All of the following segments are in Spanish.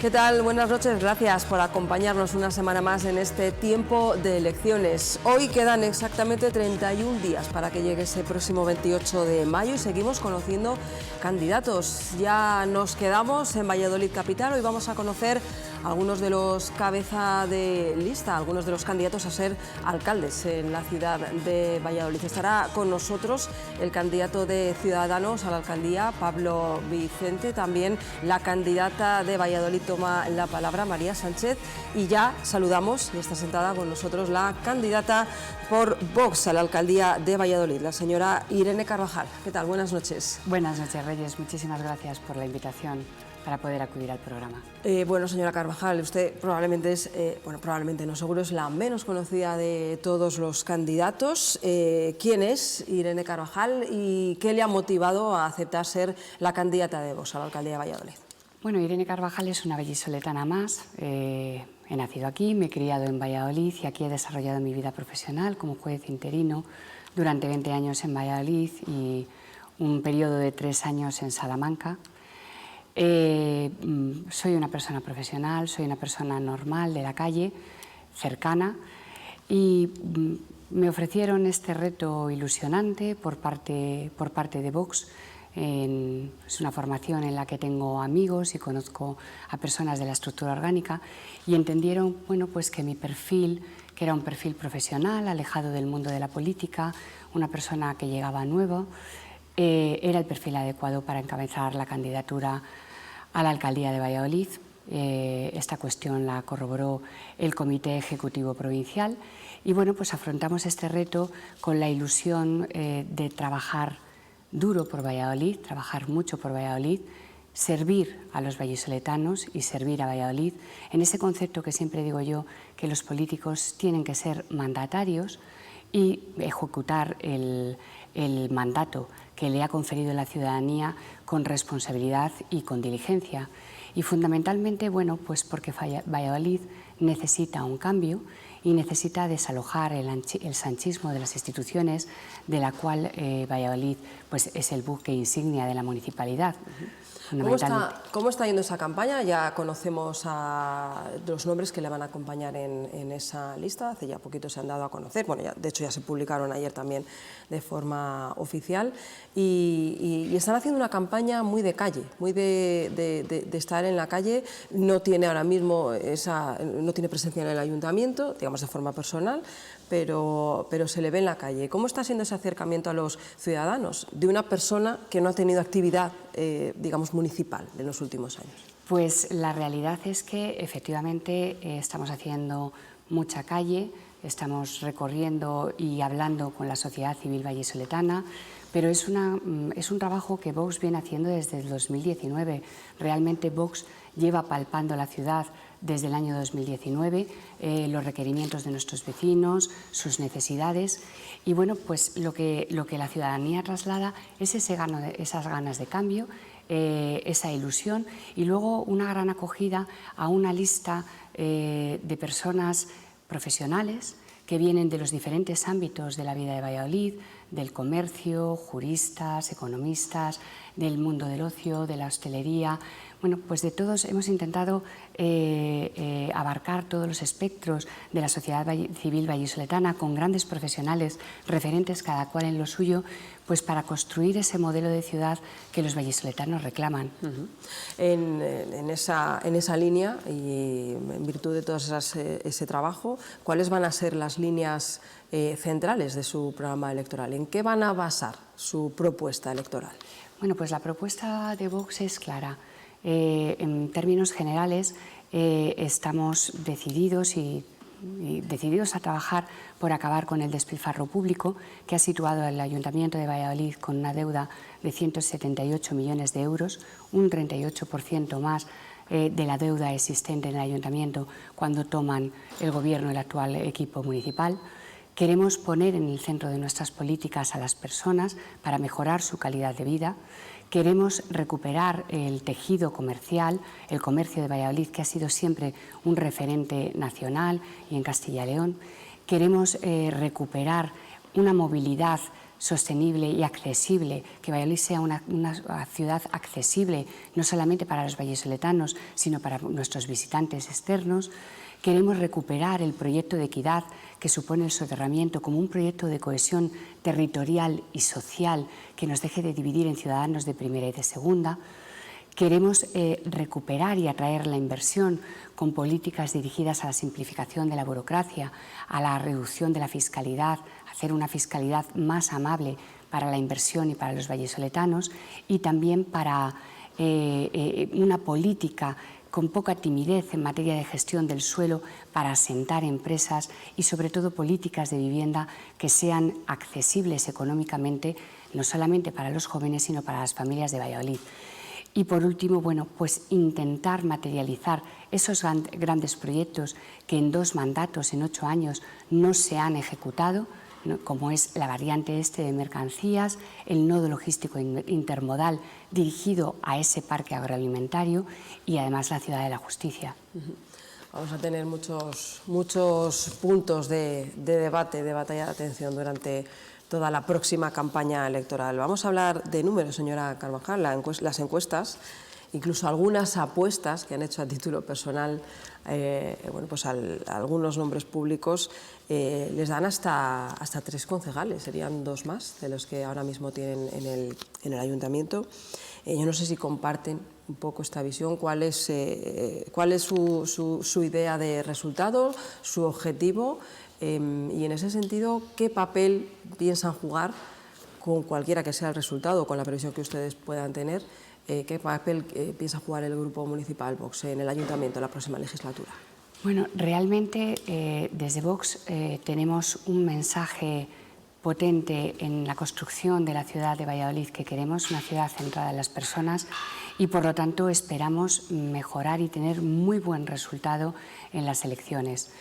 ¿Qué tal? Buenas noches, gracias por acompañarnos una semana más en este tiempo de elecciones. Hoy quedan exactamente 31 días para que llegue ese próximo 28 de mayo y seguimos conociendo candidatos. Ya nos quedamos en Valladolid capital, hoy vamos a conocer algunos de los cabeza de lista, algunos de los candidatos a ser alcaldes en la ciudad de Valladolid. Estará con nosotros el candidato de Ciudadanos a la alcaldía, Pablo Vicente, también la candidata de Valladolid toma la palabra, María Sánchez, y ya saludamos, y está sentada con nosotros la candidata por Vox a la alcaldía de Valladolid, la señora Irene Carvajal. ¿Qué tal? Buenas noches. Buenas noches, Reyes. Muchísimas gracias por la invitación para poder acudir al programa. Bueno, señora Carvajal, usted probablemente es, probablemente no, seguro es la menos conocida de todos los candidatos. ¿Quién es Irene Carvajal y qué le ha motivado a aceptar ser la candidata de Vox a la alcaldía de Valladolid? Bueno, Irene Carvajal es una vallisoletana más. He nacido aquí, me he criado en Valladolid y aquí he desarrollado mi vida profesional como juez interino durante 20 años en Valladolid y un periodo de 3 años en Salamanca. Soy una persona profesional, soy una persona normal de la calle, cercana, y me ofrecieron este reto ilusionante por parte de Vox. Es una formación en la que tengo amigos y conozco a personas de la estructura orgánica y entendieron, bueno, pues que mi perfil, que era un perfil profesional, alejado del mundo de la política, una persona que llegaba nuevo, era el perfil adecuado para encabezar la candidatura a la alcaldía de Valladolid. Esta cuestión la corroboró el Comité Ejecutivo Provincial y bueno, pues afrontamos este reto con la ilusión de trabajar duro por Valladolid, trabajar mucho por Valladolid, servir a los vallisoletanos y servir a Valladolid en ese concepto que siempre digo yo, que los políticos tienen que ser mandatarios y ejecutar el mandato que le ha conferido la ciudadanía con responsabilidad y con diligencia. Y fundamentalmente, bueno, pues porque Valladolid necesita un cambio y necesita desalojar el sanchismo de las instituciones, de la cual Valladolid pues, es el buque insignia de la municipalidad. ¿Cómo está yendo esa campaña? Ya conocemos a los nombres que le van a acompañar en esa lista, hace ya poquito se han dado a conocer, bueno, ya, de hecho ya se publicaron ayer también de forma oficial, y están haciendo una campaña muy de calle, muy de estar en la calle. No tiene ahora mismo no tiene presencia en el ayuntamiento, digamos de forma personal, pero se le ve en la calle. ¿Cómo está siendo ese acercamiento a los ciudadanos de una persona que no ha tenido actividad, digamos, municipal en los últimos años? Pues la realidad es que efectivamente estamos haciendo mucha calle, estamos recorriendo y hablando con la sociedad civil vallisoletana, pero es un trabajo que Vox viene haciendo desde el 2019. Realmente Vox lleva palpando la ciudad desde el año 2019, los requerimientos de nuestros vecinos, sus necesidades, y bueno, pues lo que la ciudadanía traslada es esas ganas de cambio, esa ilusión y luego una gran acogida a una lista de personas profesionales que vienen de los diferentes ámbitos de la vida de Valladolid, del comercio, juristas, economistas, del mundo del ocio, de la hostelería. Bueno, pues de todos hemos intentado abarcar todos los espectros de la sociedad civil vallisoletana con grandes profesionales, referentes cada cual en lo suyo, pues para construir ese modelo de ciudad que los vallisoletanos reclaman. En esa línea y en virtud de todo ese trabajo, ¿cuáles van a ser las líneas centrales de su programa electoral? ¿En qué van a basar su propuesta electoral? Bueno, pues la propuesta de Vox es clara. En términos generales, estamos decididos a trabajar por acabar con el despilfarro público que ha situado al Ayuntamiento de Valladolid con una deuda de 178 millones de euros, un 38% más de la deuda existente en el Ayuntamiento cuando toman el Gobierno el actual equipo municipal. Queremos poner en el centro de nuestras políticas a las personas para mejorar su calidad de vida. Queremos recuperar el tejido comercial, el comercio de Valladolid, que ha sido siempre un referente nacional y en Castilla y León. Queremos recuperar una movilidad sostenible y accesible, que Valladolid sea una ciudad accesible no solamente para los vallisoletanos, sino para nuestros visitantes externos. Queremos recuperar el proyecto de equidad que supone el soterramiento como un proyecto de cohesión territorial y social que nos deje de dividir en ciudadanos de primera y de segunda. Queremos recuperar y atraer la inversión con políticas dirigidas a la simplificación de la burocracia, a la reducción de la fiscalidad, hacer una fiscalidad más amable para la inversión y para los vallisoletanos, y también para una política con poca timidez en materia de gestión del suelo para asentar empresas y sobre todo políticas de vivienda que sean accesibles económicamente, no solamente para los jóvenes, sino para las familias de Valladolid. Y por último, bueno, pues intentar materializar esos grandes proyectos que en 2 mandatos, en 8 años, no se han ejecutado, ¿no?, como es la variante este de mercancías, el nodo logístico intermodal dirigido a ese parque agroalimentario y además la Ciudad de la Justicia. Vamos a tener muchos puntos de debate, de batalla de atención durante toda la próxima campaña electoral. Vamos a hablar de números, señora Carvajal. Las encuestas, incluso algunas apuestas que han hecho a título personal bueno, pues a algunos nombres públicos, les dan hasta 3 concejales, serían 2 más de los que ahora mismo tienen en el ayuntamiento. Yo no sé si comparten un poco esta visión, cuál es su idea de resultado, su objetivo, y en ese sentido, ¿qué papel piensan jugar con cualquiera que sea el resultado, con la previsión que ustedes puedan tener? ¿Qué papel piensa jugar el Grupo Municipal Vox en el Ayuntamiento en la próxima legislatura? Bueno, realmente desde Vox tenemos un mensaje potente en la construcción de la ciudad de Valladolid que queremos, una ciudad centrada en las personas, y por lo tanto esperamos mejorar y tener muy buen resultado en las elecciones.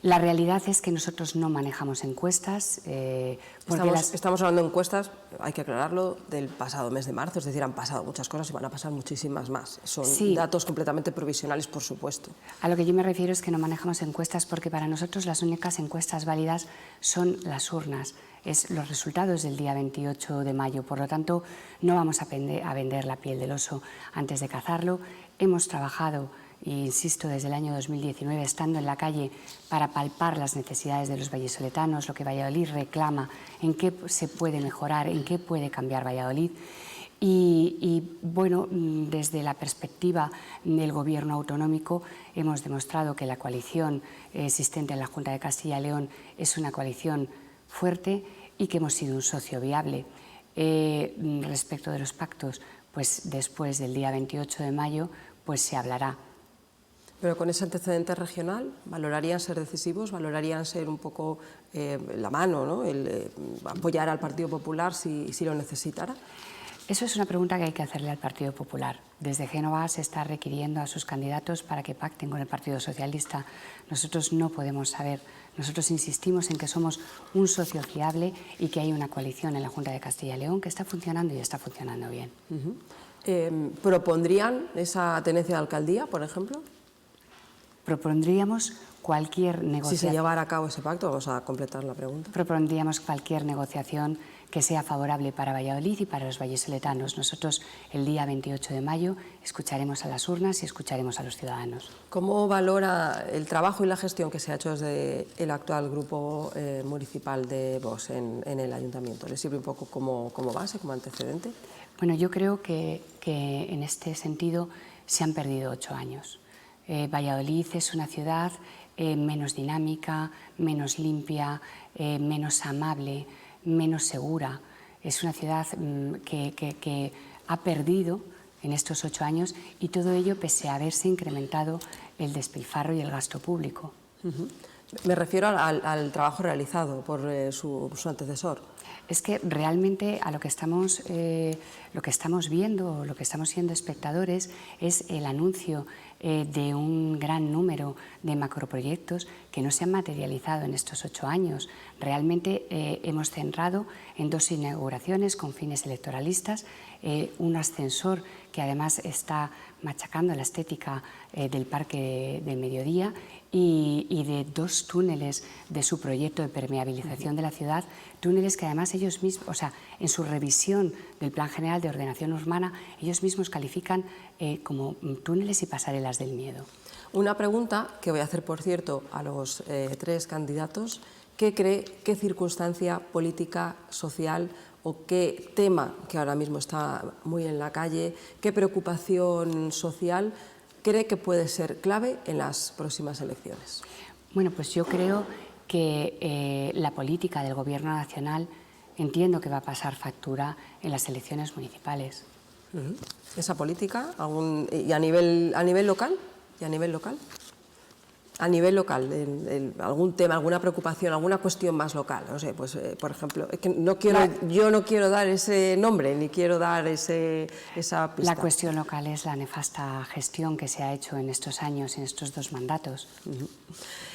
La realidad es que nosotros no manejamos encuestas. Estamos hablando de encuestas, hay que aclararlo, del pasado mes de marzo, es decir, han pasado muchas cosas y van a pasar muchísimas más. Son datos completamente provisionales, por supuesto. A lo que yo me refiero es que no manejamos encuestas porque para nosotros las únicas encuestas válidas son las urnas, es los resultados del día 28 de mayo. Por lo tanto, no vamos a vender la piel del oso antes de cazarlo. Hemos trabajado, e insisto, desde el año 2019, estando en la calle para palpar las necesidades de los vallisoletanos, lo que Valladolid reclama, en qué se puede mejorar, en qué puede cambiar Valladolid. Y bueno, desde la perspectiva del Gobierno autonómico hemos demostrado que la coalición existente en la Junta de Castilla y León es una coalición fuerte y que hemos sido un socio viable. Respecto de los pactos, pues después del día 28 de mayo, pues se hablará. Pero con ese antecedente regional, ¿valorarían ser decisivos? ¿Valorarían ser un poco la mano, ¿no?, apoyar al Partido Popular si lo necesitara? Eso es una pregunta que hay que hacerle al Partido Popular. Desde Génova se está requiriendo a sus candidatos para que pacten con el Partido Socialista. Nosotros no podemos saber. Nosotros insistimos en que somos un socio fiable y que hay una coalición en la Junta de Castilla y León que está funcionando y está funcionando bien. ¿Propondrían esa tenencia de alcaldía, por ejemplo? Propondríamos cualquier negociación. Si se llevara a cabo ese pacto, vamos a completar la pregunta. Propondríamos cualquier negociación que sea favorable para Valladolid y para los vallisoletanos. Nosotros el día 28 de mayo escucharemos a las urnas y escucharemos a los ciudadanos. ¿Cómo valora el trabajo y la gestión que se ha hecho desde el actual grupo municipal de Vox en el ayuntamiento? ¿Le sirve un poco como base, como antecedente? Bueno, yo creo que en este sentido se han perdido 8 años. Valladolid es una ciudad menos dinámica, menos limpia, menos amable, menos segura. Es una ciudad que ha perdido en estos 8 años, y todo ello pese a haberse incrementado el despilfarro y el gasto público. Me refiero al trabajo realizado por su antecesor. Es que realmente a lo que estamos viendo, lo que estamos siendo espectadores, es el anuncio de un gran número de macroproyectos que no se han materializado en estos 8 años. Realmente hemos centrado en 2 inauguraciones con fines electoralistas, un ascensor que además está machacando la estética del Parque del Mediodía, y de 2 túneles de su proyecto de permeabilización de la ciudad, túneles que además ellos mismos, o sea, en su revisión del Plan General de Ordenación Urbana, ellos mismos califican como túneles y pasarelas del miedo. Una pregunta que voy a hacer, por cierto, a los 3 candidatos. ¿Qué cree, qué circunstancia política, social o qué tema que ahora mismo está muy en la calle, qué preocupación social cree que puede ser clave en las próximas elecciones? Bueno, pues yo creo que la política del Gobierno nacional entiendo que va a pasar factura en las elecciones municipales. ¿Esa política? ¿Y a nivel local? ¿Y a nivel local? A nivel local, algún tema, alguna preocupación, alguna cuestión más local, no sé, pues por ejemplo, es que yo no quiero dar ese nombre, ni quiero dar esa pista. La cuestión local es la nefasta gestión que se ha hecho en estos años, en estos 2 mandatos.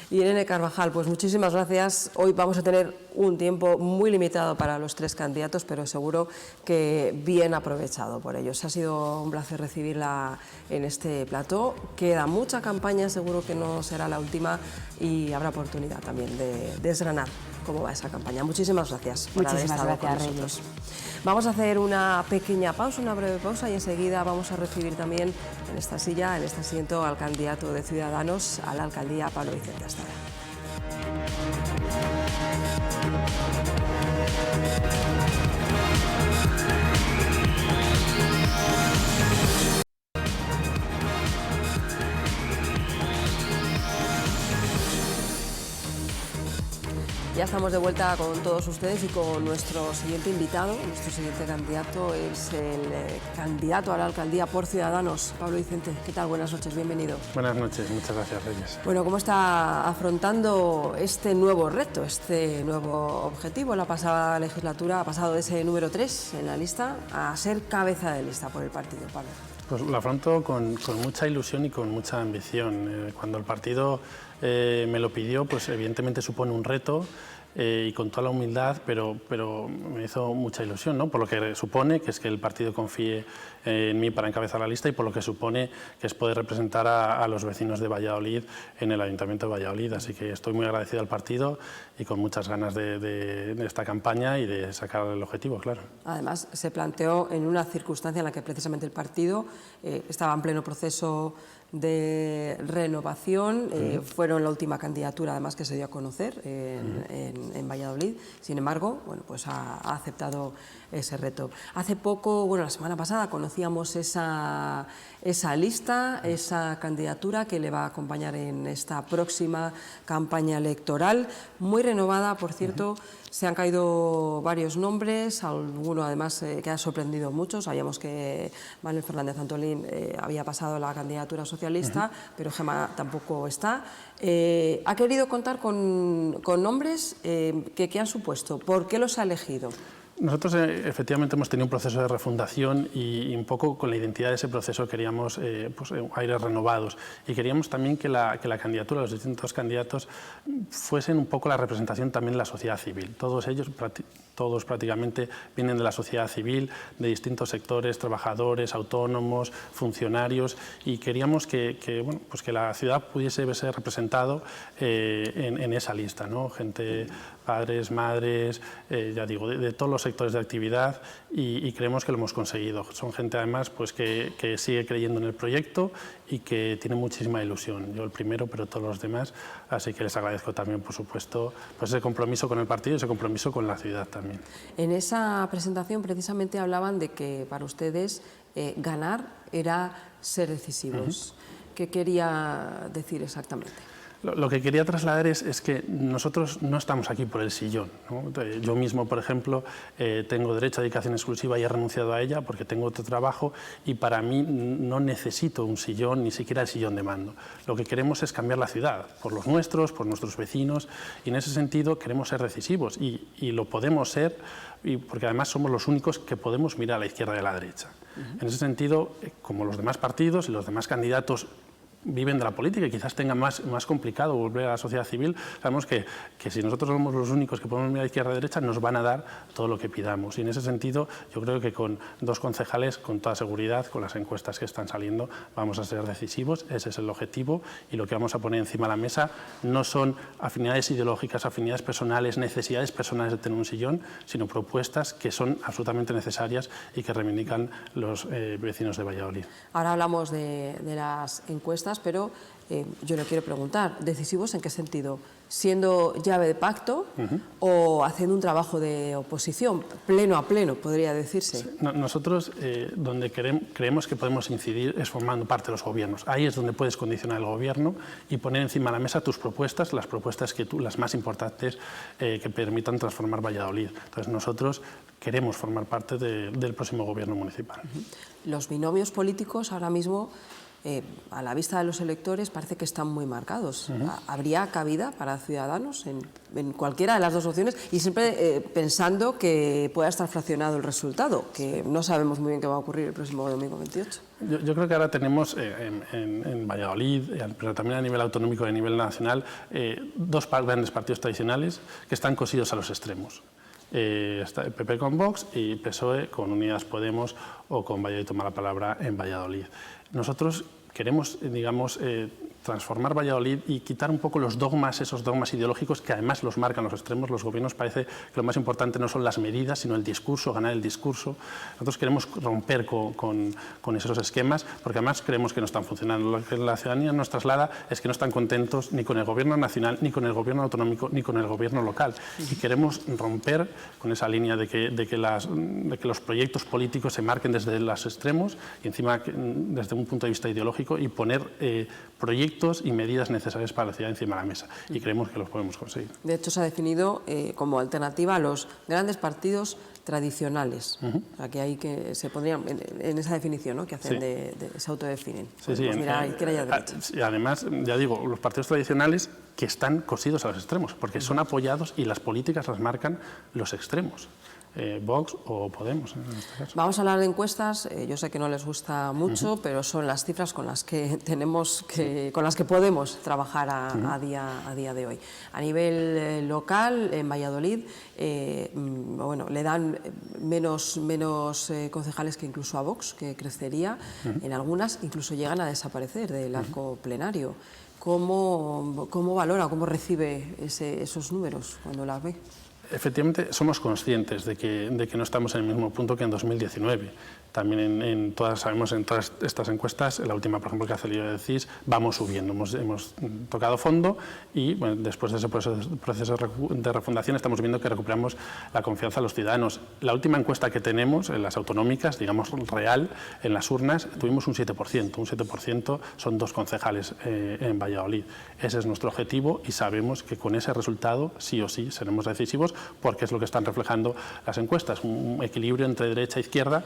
Irene Carvajal, pues muchísimas gracias. Hoy vamos a tener un tiempo muy limitado para los 3 candidatos, pero seguro que bien aprovechado por ellos. Ha sido un placer recibirla en este plató. Queda mucha campaña, seguro que no será la última y habrá oportunidad también de desgranar cómo va esa campaña. Muchísimas gracias por haber estado con nosotros. Vamos a hacer una pequeña pausa, una breve pausa y enseguida vamos a recibir también en esta silla, en este asiento, al candidato de Ciudadanos a la alcaldía, Pablo Vicente. Hasta ahora. Ya estamos de vuelta con todos ustedes y con nuestro siguiente invitado. Nuestro siguiente candidato es el candidato a la alcaldía por Ciudadanos, Pablo Vicente. ¿Qué tal? Buenas noches, bienvenido. Buenas noches, muchas gracias, Reyes. Bueno, ¿cómo está afrontando este nuevo reto, este nuevo objetivo? La pasada legislatura ha pasado de ese número 3 en la lista a ser cabeza de lista por el partido, Pablo. Pues lo afronto con mucha ilusión y con mucha ambición. Cuando el partido me lo pidió, pues evidentemente supone un reto y con toda la humildad, pero me hizo mucha ilusión, ¿no? Por lo que supone, que es que el partido confíe en mí para encabezar la lista y por lo que supone que es poder representar a los vecinos de Valladolid en el Ayuntamiento de Valladolid. Así que estoy muy agradecido al partido y con muchas ganas de esta campaña y de sacar el objetivo, claro. Además, se planteó en una circunstancia en la que precisamente el partido estaba en pleno proceso de renovación, fueron la última candidatura además que se dio a conocer en Valladolid. Sin embargo, bueno, pues ha aceptado ese reto. Hace poco, bueno, la semana pasada conocíamos esa lista, esa candidatura que le va a acompañar en esta próxima campaña electoral, muy renovada, por cierto. Se han caído varios nombres, alguno además que ha sorprendido mucho. Sabíamos que Manuel Fernández Antolín había pasado la candidatura socialista, pero Gemma tampoco está. ¿Ha querido contar con nombres que han supuesto? ¿Por qué los ha elegido? Nosotros efectivamente hemos tenido un proceso de refundación y un poco con la identidad de ese proceso queríamos pues, aires renovados y queríamos también que la candidatura, los distintos candidatos fuesen un poco la representación también de la sociedad civil. Todos ellos, todos prácticamente vienen de la sociedad civil, de distintos sectores, trabajadores, autónomos, funcionarios y queríamos bueno, pues que la ciudad pudiese verse representado en esa lista, ¿no? Gente, padres, madres, ya digo, de todos los sectores de actividad y creemos que lo hemos conseguido. Son gente además pues, que sigue creyendo en el proyecto y que tiene muchísima ilusión. Yo el primero, pero todos los demás, así que les agradezco también, por supuesto, pues ese compromiso con el partido y ese compromiso con la ciudad también. En esa presentación precisamente hablaban de que para ustedes ganar era ser decisivos. ¿Qué quería decir exactamente? Lo que quería trasladar es que nosotros no estamos aquí por el sillón, ¿no? Yo mismo, por ejemplo, tengo derecho a dedicación exclusiva y he renunciado a ella porque tengo otro trabajo y para mí no necesito un sillón, ni siquiera el sillón de mando. Lo que queremos es cambiar la ciudad, por los nuestros, por nuestros vecinos y en ese sentido queremos ser decisivos y lo podemos ser porque además somos los únicos que podemos mirar a la izquierda y a la derecha. En ese sentido, como los demás partidos y los demás candidatos viven de la política y quizás tengan más complicado volver a la sociedad civil, sabemos que si nosotros somos los únicos que podemos mirar izquierda a derecha, nos van a dar todo lo que pidamos. Y en ese sentido, yo creo que con 2 concejales, con toda seguridad, con las encuestas que están saliendo, vamos a ser decisivos. Ese es el objetivo, y lo que vamos a poner encima de la mesa no son afinidades ideológicas, afinidades personales, necesidades personales de tener un sillón, sino propuestas que son absolutamente necesarias y que reivindican los vecinos de Valladolid. Ahora hablamos de las encuestas, pero yo le quiero preguntar, ¿decisivos en qué sentido? ¿Siendo llave de pacto o haciendo un trabajo de oposición, pleno a pleno, podría decirse? Sí, nosotros donde creemos que podemos incidir es formando parte de los gobiernos. Ahí es donde puedes condicionar el gobierno y poner encima de la mesa tus propuestas, las propuestas las más importantes que permitan transformar Valladolid. Entonces nosotros queremos formar parte del próximo gobierno municipal. Los binomios políticos ahora mismo, a la vista de los electores, parece que están muy marcados. ¿Habría cabida para Ciudadanos en cualquiera de las 2 opciones? Y siempre pensando que pueda estar fraccionado el resultado, que no sabemos muy bien qué va a ocurrir el próximo domingo 28. Yo creo que ahora tenemos en Valladolid, pero también a nivel autonómico y a nivel nacional, 2 grandes partidos tradicionales que están cosidos a los extremos. Está el PP con Vox y PSOE con Unidas Podemos o con Valladolid Toma la Palabra en Valladolid. Nosotros queremos, digamos, transformar Valladolid y quitar un poco los dogmas, esos dogmas ideológicos que además los marcan los extremos. Los gobiernos parece que lo más importante no son las medidas, sino el discurso, ganar el discurso. Nosotros queremos romper con esos esquemas, porque además creemos que no están funcionando. Lo que la ciudadanía nos traslada es que no están contentos ni con el gobierno nacional, ni con el gobierno autonómico, ni con el gobierno local. Y queremos romper con esa línea de que los proyectos políticos se marquen desde los extremos y encima desde un punto de vista ideológico, y poner proyectos y medidas necesarias para la ciudad encima de la mesa, y creemos que los podemos conseguir. De hecho, se ha definido como alternativa a los grandes partidos tradicionales. O sea, que hay que se pondrían en esa definición, ¿no?, que hacen, se autodefinen. Sí, sí. Mira, izquierda y a derecha. Y además, ya digo, los partidos tradicionales que están cosidos a los extremos, porque son apoyados y las políticas las marcan los extremos. Vox o Podemos, en este caso. Vamos a hablar de encuestas. Yo sé que no les gusta mucho, pero son las cifras con las que podemos trabajar a día de hoy. A nivel local, en Valladolid, bueno, le dan menos concejales que incluso a Vox, que crecería. En algunas incluso llegan a desaparecer del arco plenario. ¿Cómo valora, cómo recibe esos números cuando las ve? Efectivamente, somos conscientes de que no estamos en el mismo punto que en 2019. También sabemos en todas estas encuestas, la última, por ejemplo, que ha salido de CIS, vamos subiendo, hemos tocado fondo y bueno, después de ese proceso de refundación estamos viendo que recuperamos la confianza de los ciudadanos. La última encuesta que tenemos en las autonómicas, digamos real, en las urnas, tuvimos un 7%. Un 7% son 2 concejales en Valladolid. Ese es nuestro objetivo y sabemos que con ese resultado sí o sí seremos decisivos, porque es lo que están reflejando las encuestas, un equilibrio entre derecha e izquierda,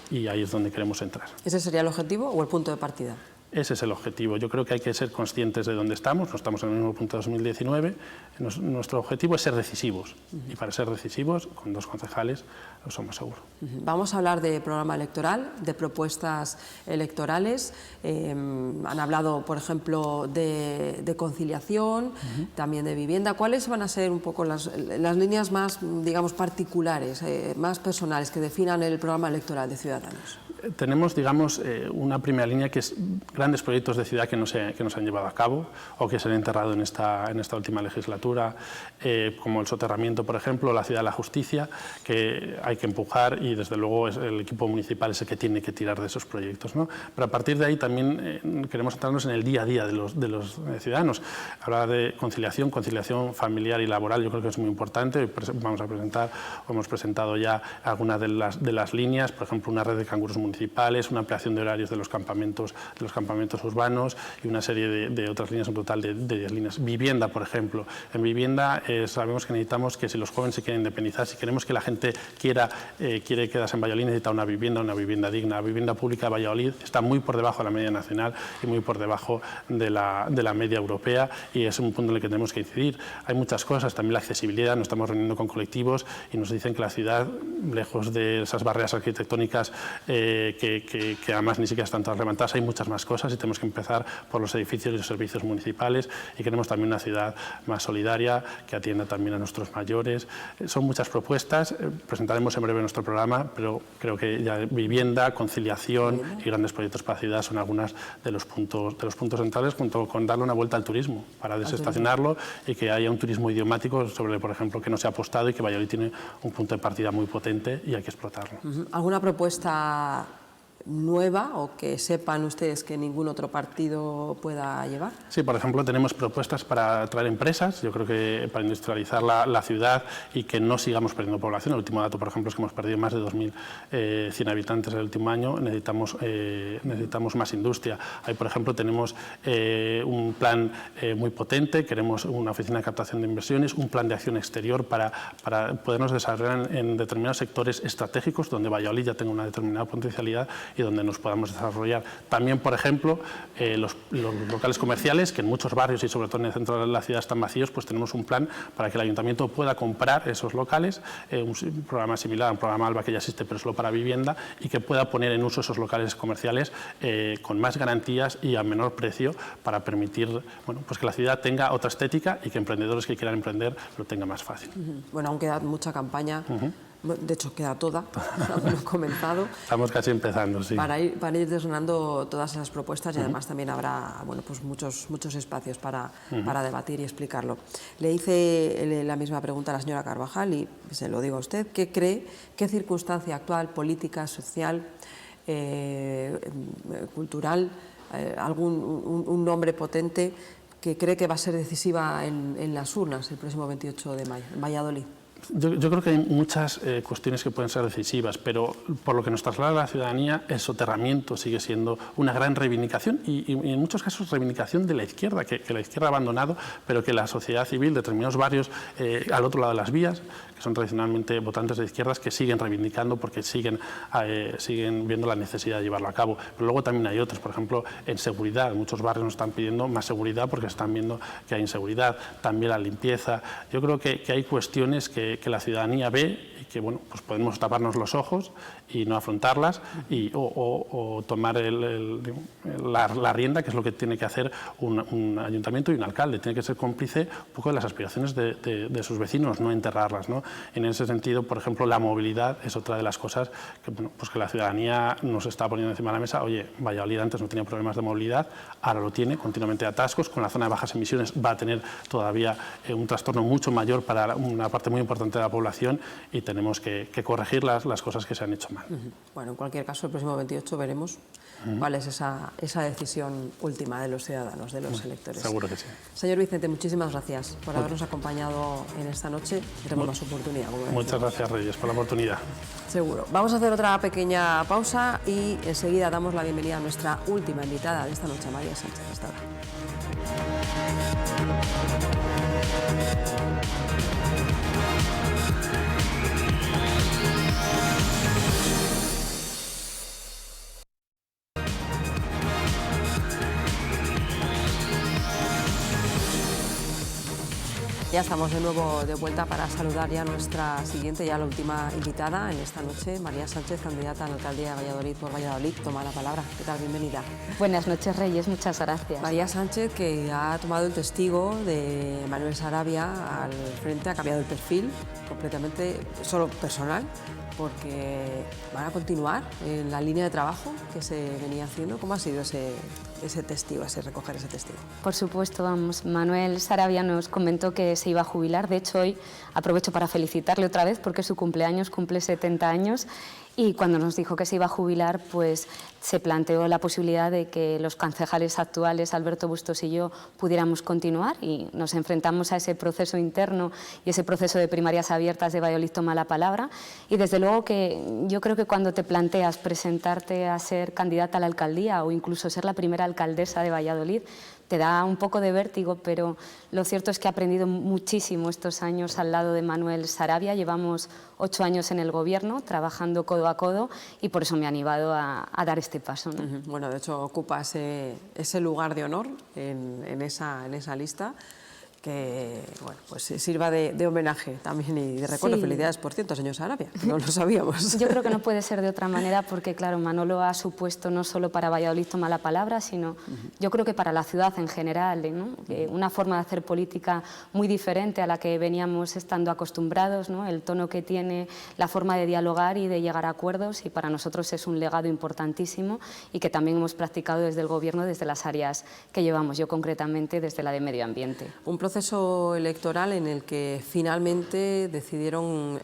y ahí es donde queremos entrar. ¿Ese sería el objetivo o el punto de partida? Ese es el objetivo. Yo creo que hay que ser conscientes de dónde estamos. No estamos en el mismo punto de 2019. Nuestro objetivo es ser decisivos. Y para ser decisivos, con 2 concejales, lo somos seguro. Vamos a hablar de programa electoral, de propuestas electorales. Han hablado, por ejemplo, de conciliación, también de vivienda. ¿Cuáles van a ser un poco las líneas más, digamos, particulares, más personales, que definan el programa electoral de Ciudadanos? Tenemos, digamos, una primera línea que es grandes proyectos de ciudad que no se han llevado a cabo o que se han enterrado en esta última legislatura, como el soterramiento, por ejemplo, la ciudad de la justicia, que hay que empujar y desde luego el equipo municipal es el que tiene que tirar de esos proyectos, ¿no? Pero a partir de ahí también queremos centrarnos en el día a día de los ciudadanos. Hablar de conciliación familiar y laboral, yo creo que es muy importante. Vamos a presentar, o hemos presentado ya algunas de las líneas, por ejemplo, una red de canguros municipales, una ampliación de horarios de los campamentos urbanos y una serie de otras líneas, un total de 10 líneas. Vivienda, por ejemplo. En vivienda sabemos que necesitamos que si los jóvenes se quieren independizar, si queremos que la gente quiere quedarse en Valladolid, necesita una vivienda digna. La vivienda pública de Valladolid está muy por debajo de la media nacional y muy por debajo de la media europea, y es un punto en el que tenemos que incidir. Hay muchas cosas, también la accesibilidad. Nos estamos reuniendo con colectivos y nos dicen que la ciudad, lejos de esas barreras arquitectónicas que además ni siquiera están todas levantadas. Hay muchas más cosas y tenemos que empezar por los edificios y los servicios municipales, y queremos también una ciudad más solidaria que atienda también a nuestros mayores. Son muchas propuestas, presentaremos en breve nuestro programa, pero creo que ya vivienda, conciliación y grandes proyectos para la ciudad son algunos de los puntos centrales, junto con darle una vuelta al turismo para desestacionarlo y que haya un turismo idiomático sobre, por ejemplo, que no se ha apostado y que Valladolid tiene un punto de partida muy potente y hay que explotarlo. ¿Alguna propuesta nueva o que sepan ustedes que ningún otro partido pueda llevar? Sí, por ejemplo, tenemos propuestas para atraer empresas, yo creo que para industrializar la ciudad y que no sigamos perdiendo población. El último dato, por ejemplo, es que hemos perdido más de 2.100 habitantes el último año, necesitamos más industria. Ahí, por ejemplo, tenemos un plan muy potente, queremos una oficina de captación de inversiones, un plan de acción exterior para podernos desarrollar en determinados sectores estratégicos donde Valladolid ya tenga una determinada potencialidad y donde nos podamos desarrollar. También, por ejemplo, los locales comerciales, que en muchos barrios y sobre todo en el centro de la ciudad están vacíos, pues tenemos un plan para que el ayuntamiento pueda comprar esos locales, un programa similar a un programa ALBA que ya existe, pero solo para vivienda, y que pueda poner en uso esos locales comerciales con más garantías y a menor precio para permitir pues que la ciudad tenga otra estética y que emprendedores que quieran emprender lo tengan más fácil. Bueno, aún queda mucha campaña. De hecho, queda toda, hemos comenzado. Estamos casi empezando, sí. Para ir desgranando todas esas propuestas y además también habrá pues muchos espacios para debatir y explicarlo. Le hice la misma pregunta a la señora Carvajal y se lo digo a usted. ¿Qué cree, qué circunstancia actual, política, social, cultural, un nombre potente que cree que va a ser decisiva en las urnas el próximo 28 de mayo en Valladolid? Yo creo que hay muchas cuestiones que pueden ser decisivas, pero por lo que nos traslada la ciudadanía, el soterramiento sigue siendo una gran reivindicación y en muchos casos reivindicación de la izquierda, que la izquierda ha abandonado, pero que la sociedad civil, determinados barrios al otro lado de las vías, que son tradicionalmente votantes de izquierdas, que siguen reivindicando porque siguen viendo la necesidad de llevarlo a cabo. Pero luego también hay otros, por ejemplo, en seguridad. Muchos barrios nos están pidiendo más seguridad porque están viendo que hay inseguridad, también la limpieza. Yo creo que hay cuestiones que la ciudadanía ve y que pues podemos taparnos los ojos y no afrontarlas o tomar la rienda, que es lo que tiene que hacer un ayuntamiento y un alcalde. Tiene que ser cómplice un poco de las aspiraciones de sus vecinos, no enterrarlas, ¿no? En ese sentido, por ejemplo, la movilidad es otra de las cosas que la ciudadanía nos está poniendo encima de la mesa. Oye, Valladolid antes no tenía problemas de movilidad, ahora lo tiene, continuamente atascos. Con la zona de bajas emisiones va a tener todavía un trastorno mucho mayor para una parte muy importante de la población y tenemos que corregir las cosas que se han hecho mal. Bueno, en cualquier caso, el próximo 28 veremos cuál es esa decisión última de los ciudadanos, de los electores. Seguro que sí. Señor Vicente, muchísimas gracias por habernos acompañado en esta noche. Tenemos más oportunidad. Muchas gracias, Reyes, por la oportunidad. Seguro. Vamos a hacer otra pequeña pausa y enseguida damos la bienvenida a nuestra última invitada de esta noche, María Sánchez. Hasta ahora. Ya estamos de nuevo de vuelta para saludar ya a nuestra siguiente, ya la última invitada en esta noche, María Sánchez, candidata a la alcaldía de Valladolid por Valladolid. Toma la palabra. ¿Qué tal? Bienvenida. Buenas noches, Reyes. Muchas gracias. María Sánchez, que ha tomado el testigo de Manuel Sarabia al frente, ha cambiado el perfil completamente, solo personal, porque van a continuar en la línea de trabajo que se venía haciendo. ¿Cómo ha sido ese testigo, recoger ese testigo? Por supuesto, vamos. Manuel Sarabia nos comentó que se iba a jubilar. De hecho, hoy aprovecho para felicitarle otra vez porque su cumpleaños cumple 70 años. Y cuando nos dijo que se iba a jubilar, pues se planteó la posibilidad de que los concejales actuales, Alberto Bustos y yo, pudiéramos continuar y nos enfrentamos a ese proceso interno y ese proceso de primarias abiertas de Valladolid Toma la Palabra. Y desde luego que yo creo que cuando te planteas presentarte a ser candidata a la alcaldía o incluso ser la primera alcaldesa de Valladolid, te da un poco de vértigo, pero lo cierto es que he aprendido muchísimo estos años al lado de Manuel Sarabia. Llevamos 8 años en el gobierno, trabajando codo a codo, y por eso me ha animado a dar este paso, ¿no? Bueno, de hecho ocupa ese lugar de honor en esa lista, que bueno, pues sirva de homenaje también y de recuerdo. Sí. Felicidades, por cierto, señor Sarabia, no lo sabíamos. Yo creo que no puede ser de otra manera porque, claro, Manolo ha supuesto no solo para Valladolid toma la palabra, sino yo creo que para la ciudad en general, ¿no? Una forma de hacer política muy diferente a la que veníamos estando acostumbrados, ¿no? El tono que tiene, la forma de dialogar y de llegar a acuerdos, y para nosotros es un legado importantísimo y que también hemos practicado desde el Gobierno, desde las áreas que llevamos, yo concretamente desde la de Medio Ambiente. Un proceso electoral en el que finalmente decidieron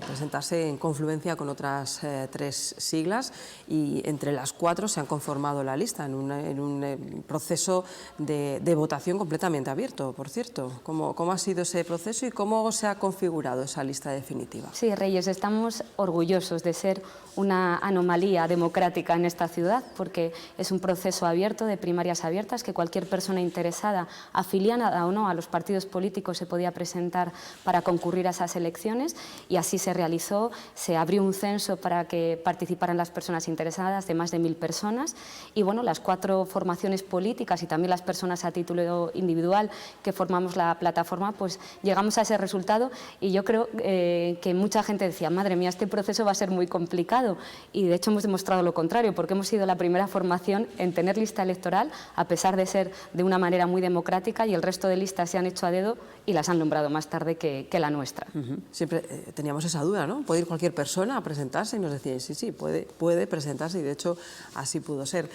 presentarse en confluencia con otras 3 siglas y entre las 4 se han conformado la lista en un proceso de votación completamente abierto, por cierto. ¿Cómo ha sido ese proceso y cómo se ha configurado esa lista definitiva? Sí, Reyes, estamos orgullosos de ser una anomalía democrática en esta ciudad porque es un proceso abierto, de primarias abiertas, que cualquier persona interesada, afiliada o no a los partidos políticos, se podía presentar para concurrir a esas elecciones, y así se realizó. Se abrió un censo para que participaran las personas interesadas, de más de 1000 personas, y bueno, las 4 formaciones políticas y también las personas a título individual que formamos la plataforma, pues llegamos a ese resultado, y yo creo que mucha gente decía, madre mía, este proceso va a ser muy complicado, y de hecho hemos demostrado lo contrario, porque hemos sido la primera formación en tener lista electoral, a pesar de ser de una manera muy democrática, y el resto de listas se han hecho a dedo y las han nombrado más tarde que la nuestra. Siempre teníamos esa duda, ¿no? ¿Puede ir cualquier persona a presentarse? Y nos decían, sí, puede presentarse, y de hecho así pudo ser.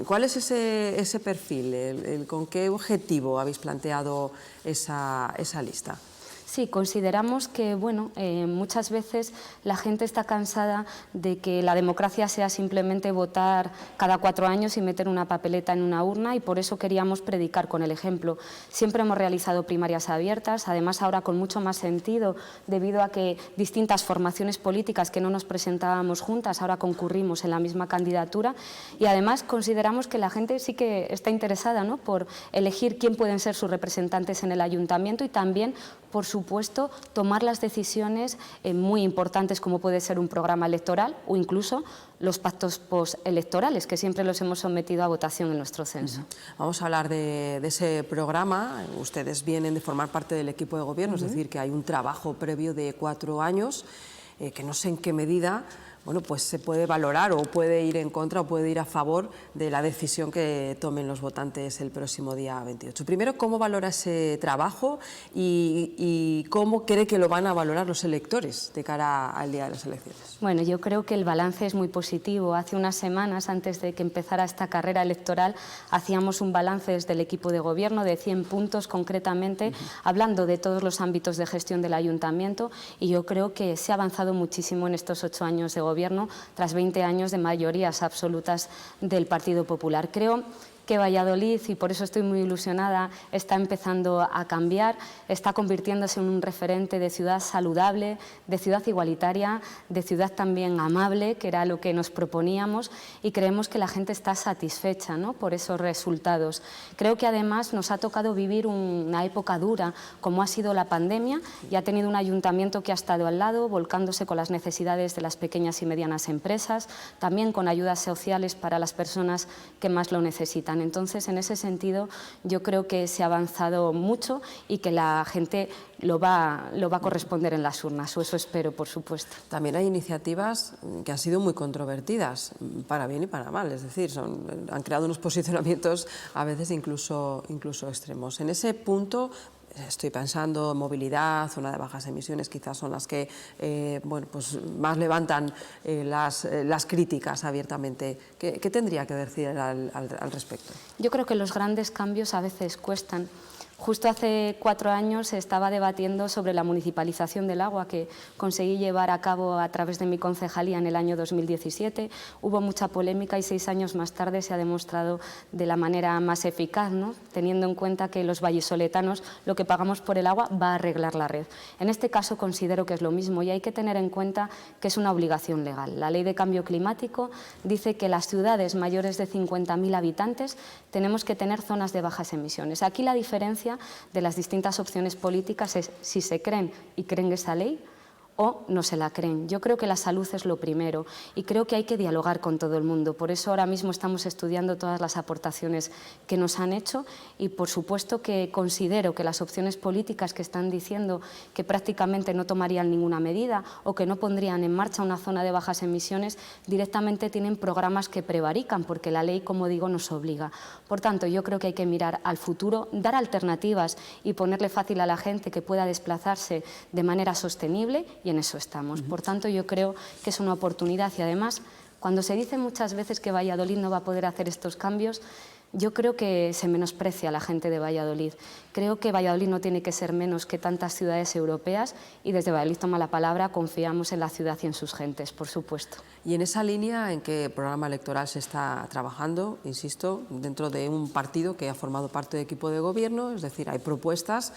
¿Cuál es ese perfil? ¿Con qué objetivo habéis planteado esa lista? Sí, consideramos que bueno, muchas veces la gente está cansada de que la democracia sea simplemente votar cada 4 años y meter una papeleta en una urna, y por eso queríamos predicar con el ejemplo. Siempre hemos realizado primarias abiertas, además ahora con mucho más sentido, debido a que distintas formaciones políticas que no nos presentábamos juntas ahora concurrimos en la misma candidatura, y además consideramos que la gente sí que está interesada, ¿no?, por elegir quién pueden ser sus representantes en el ayuntamiento, y también, por supuesto, tomar las decisiones muy importantes, como puede ser un programa electoral o incluso los pactos postelectorales, que siempre los hemos sometido a votación en nuestro censo. Vamos a hablar de ese programa. Ustedes vienen de formar parte del equipo de gobierno, es decir, que hay un trabajo previo de 4 años, que no sé en qué medida bueno, pues se puede valorar o puede ir en contra o puede ir a favor de la decisión que tomen los votantes el próximo día 28. Primero, ¿cómo valora ese trabajo y cómo cree que lo van a valorar los electores de cara al día de las elecciones? Bueno, yo creo que el balance es muy positivo. Hace unas semanas, antes de que empezara esta carrera electoral, hacíamos un balance desde el equipo de gobierno de 100 puntos concretamente, hablando de todos los ámbitos de gestión del ayuntamiento, y yo creo que se ha avanzado muchísimo en estos 8 años de gobierno, tras 20 años de mayorías absolutas del Partido Popular. Creo que Valladolid, y por eso estoy muy ilusionada, está empezando a cambiar, está convirtiéndose en un referente de ciudad saludable, de ciudad igualitaria, de ciudad también amable, que era lo que nos proponíamos, y creemos que la gente está satisfecha, ¿no?, por esos resultados. Creo que además nos ha tocado vivir una época dura, como ha sido la pandemia, y ha tenido un ayuntamiento que ha estado al lado, volcándose con las necesidades de las pequeñas y medianas empresas, también con ayudas sociales para las personas que más lo necesitan. Entonces, en ese sentido, yo creo que se ha avanzado mucho y que la gente lo va a corresponder en las urnas, o eso espero, por supuesto. También hay iniciativas que han sido muy controvertidas, para bien y para mal, es decir, han creado unos posicionamientos a veces incluso extremos. En ese punto, estoy pensando en movilidad, zona de bajas emisiones, quizás son las que bueno, pues más levantan las críticas abiertamente. ¿Qué tendría que decir al respecto? Yo creo que los grandes cambios a veces cuestan. Justo hace 4 años se estaba debatiendo sobre la municipalización del agua, que conseguí llevar a cabo a través de mi concejalía en el año 2017. Hubo mucha polémica y 6 años más tarde se ha demostrado de la manera más eficaz, ¿no?, teniendo en cuenta que los vallisoletanos lo que pagamos por el agua va a arreglar la red. En este caso considero que es lo mismo, y hay que tener en cuenta que es una obligación legal. La Ley de Cambio Climático dice que las ciudades mayores de 50.000 habitantes tenemos que tener zonas de bajas emisiones. Aquí la diferencia de las distintas opciones políticas es si se creen y creen esa ley o no se la creen. Yo creo que la salud es lo primero y creo que hay que dialogar con todo el mundo. Por eso ahora mismo estamos estudiando todas las aportaciones que nos han hecho y por supuesto que considero que las opciones políticas que están diciendo que prácticamente no tomarían ninguna medida o que no pondrían en marcha una zona de bajas emisiones directamente tienen programas que prevarican porque la ley, como digo, nos obliga. Por tanto, yo creo que hay que mirar al futuro, dar alternativas y ponerle fácil a la gente que pueda desplazarse de manera sostenible y en eso estamos. Por tanto, yo creo que es una oportunidad y además, cuando se dice muchas veces que Valladolid no va a poder hacer estos cambios, yo creo que se menosprecia a la gente de Valladolid. Creo que Valladolid no tiene que ser menos que tantas ciudades europeas y desde Valladolid Toma la Palabra confiamos en la ciudad y en sus gentes, por supuesto. Y en esa línea, ¿en qué programa electoral se está trabajando? Insisto, dentro de un partido que ha formado parte del equipo de gobierno, es decir, hay propuestas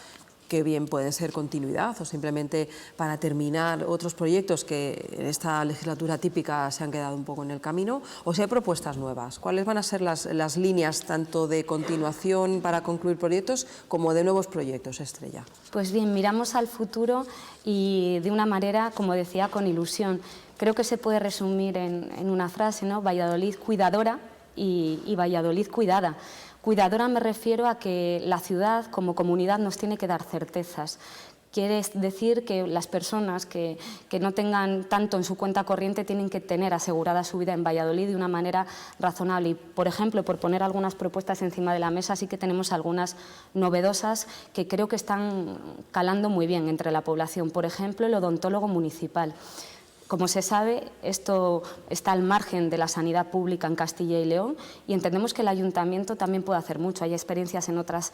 que bien pueden ser continuidad o simplemente para terminar otros proyectos que en esta legislatura típica se han quedado un poco en el camino, o si hay propuestas nuevas. ¿Cuáles van a ser las líneas tanto de continuación para concluir proyectos como de nuevos proyectos, Estrella? Pues bien, miramos al futuro y de una manera, como decía, con ilusión. Creo que se puede resumir en una frase, ¿no? Valladolid cuidadora y Valladolid cuidada. Cuidadora me refiero a que la ciudad como comunidad nos tiene que dar certezas. Quiere decir que las personas que no tengan tanto en su cuenta corriente tienen que tener asegurada su vida en Valladolid de una manera razonable. Y, por ejemplo, por poner algunas propuestas encima de la mesa, sí que tenemos algunas novedosas que creo que están calando muy bien entre la población. Por ejemplo, el odontólogo municipal. Como se sabe, esto está al margen de la sanidad pública en Castilla y León y entendemos que el ayuntamiento también puede hacer mucho. Hay experiencias en otras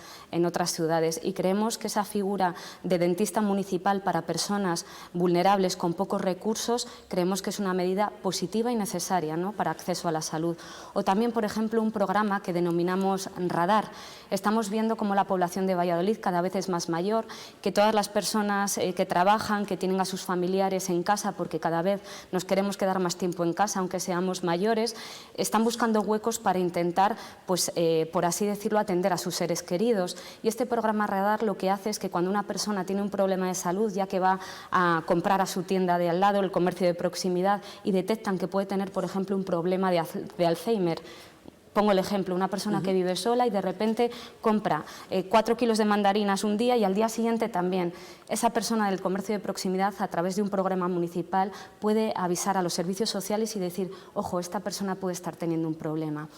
ciudades y creemos que esa figura de dentista municipal para personas vulnerables con pocos recursos, creemos que es una medida positiva y necesaria, ¿no?, para acceso a la salud. O también, por ejemplo, un programa que denominamos Radar. Estamos viendo cómo la población de Valladolid cada vez es más mayor, que todas las personas que trabajan, que tienen a sus familiares en casa, porque cada vez nos queremos quedar más tiempo en casa, aunque seamos mayores, están buscando huecos para intentar, pues, por así decirlo, atender a sus seres queridos. Y este programa Radar lo que hace es que cuando una persona tiene un problema de salud, ya que va a comprar a su tienda de al lado, el comercio de proximidad, y detectan que puede tener, por ejemplo, un problema de Alzheimer. Pongo el ejemplo, una persona que vive sola y de repente compra 4 kilos de mandarinas un día y al día siguiente también. Esa persona del comercio de proximidad, a través de un programa municipal, puede avisar a los servicios sociales y decir, ojo, esta persona puede estar teniendo un problema.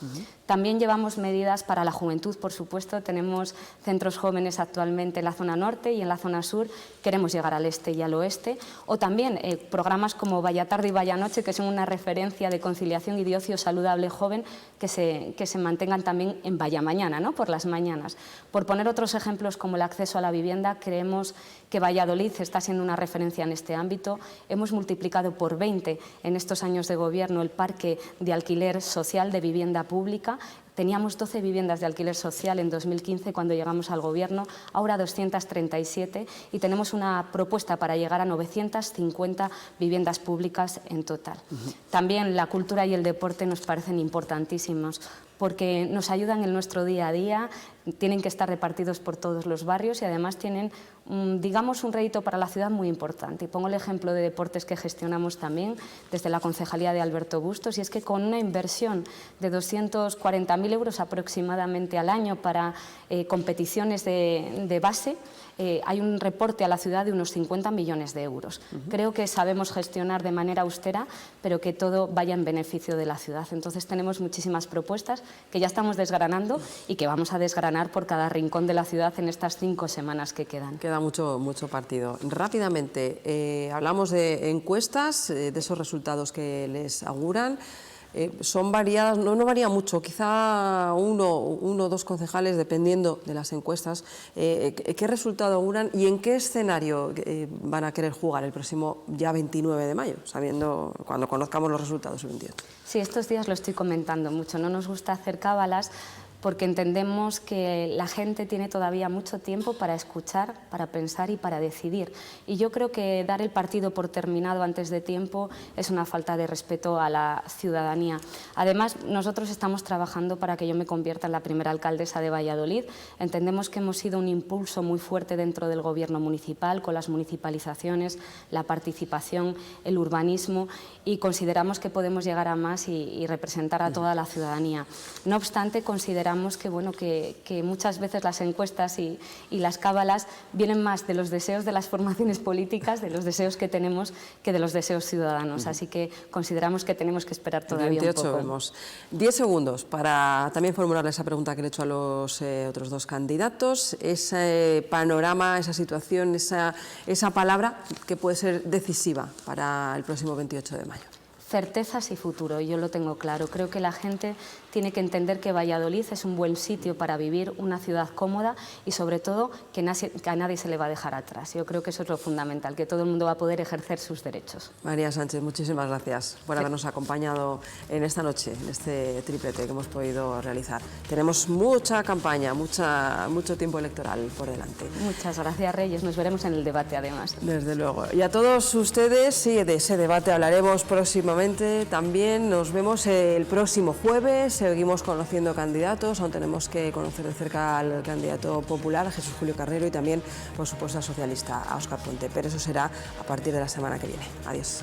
También llevamos medidas para la juventud, por supuesto. Tenemos centros jóvenes actualmente en la zona norte y en la zona sur. Queremos llegar al este y al oeste. O también programas como Vaya Tarde y Vaya Noche, que son una referencia de conciliación y de ocio saludable joven que se mantengan también en Vaya Mañana, ¿no?, por las mañanas. Por poner otros ejemplos como el acceso a la vivienda, creemos que Valladolid está siendo una referencia en este ámbito. Hemos multiplicado por 20 en estos años de gobierno el parque de alquiler social de vivienda pública. Teníamos 12 viviendas de alquiler social en 2015 cuando llegamos al Gobierno, ahora 237 y tenemos una propuesta para llegar a 950 viviendas públicas en total. También la cultura y el deporte nos parecen importantísimos porque nos ayudan en nuestro día a día, tienen que estar repartidos por todos los barrios y además tienen, digamos, un rédito para la ciudad muy importante. Y pongo el ejemplo de deportes que gestionamos también desde la Concejalía de Alberto Bustos y es que con una inversión de 240.000 euros aproximadamente al año para competiciones de base, hay un reporte a la ciudad de unos 50 millones de euros. Creo que sabemos gestionar de manera austera, pero que todo vaya en beneficio de la ciudad. Entonces tenemos muchísimas propuestas que ya estamos desgranando y que vamos a desgranar por cada rincón de la ciudad en estas 5 semanas que quedan. Queda mucho partido. Rápidamente, hablamos de encuestas, de esos resultados que les auguran. Son variadas, no varía mucho, quizá uno o dos concejales, dependiendo de las encuestas. ¿Qué resultado auguran y en qué escenario van a querer jugar el próximo ya 29 de mayo, sabiendo cuando conozcamos los resultados el 28? Sí, estos días lo estoy comentando mucho, no nos gusta hacer cábalas, porque entendemos que la gente tiene todavía mucho tiempo para escuchar, para pensar y para decidir. Y yo creo que dar el partido por terminado antes de tiempo es una falta de respeto a la ciudadanía. Además, nosotros estamos trabajando para que yo me convierta en la primera alcaldesa de Valladolid. Entendemos que hemos sido un impulso muy fuerte dentro del gobierno municipal, con las municipalizaciones, la participación, el urbanismo, y consideramos que podemos llegar a más y representar a toda la ciudadanía. No obstante, consideramos que, bueno, que muchas veces las encuestas y las cábalas vienen más de los deseos de las formaciones políticas, de los deseos que tenemos, que de los deseos ciudadanos. Así que consideramos que tenemos que esperar todavía un poco. Vemos. 10 segundos para también formularle esa pregunta que le he hecho a los otros dos candidatos. Ese panorama, esa situación, esa palabra que puede ser decisiva para el próximo 28 de mayo. Certezas y futuro, yo lo tengo claro. Creo que la gente tiene que entender que Valladolid es un buen sitio para vivir, una ciudad cómoda y sobre todo que a nadie se le va a dejar atrás. Yo creo que eso es lo fundamental, que todo el mundo va a poder ejercer sus derechos. María Sánchez, muchísimas gracias por habernos acompañado en esta noche, en este triplete que hemos podido realizar. Tenemos mucha campaña, mucho tiempo electoral por delante. Muchas gracias, Reyes. Nos veremos en el debate, además. Desde luego. Y a todos ustedes, sí, de ese debate hablaremos próximamente. También nos vemos el próximo jueves. Seguimos conociendo candidatos, aún tenemos que conocer de cerca al candidato popular, Jesús Julio Carrero, y también, por supuesto, al socialista, a Óscar Puente. Pero eso será a partir de la semana que viene. Adiós.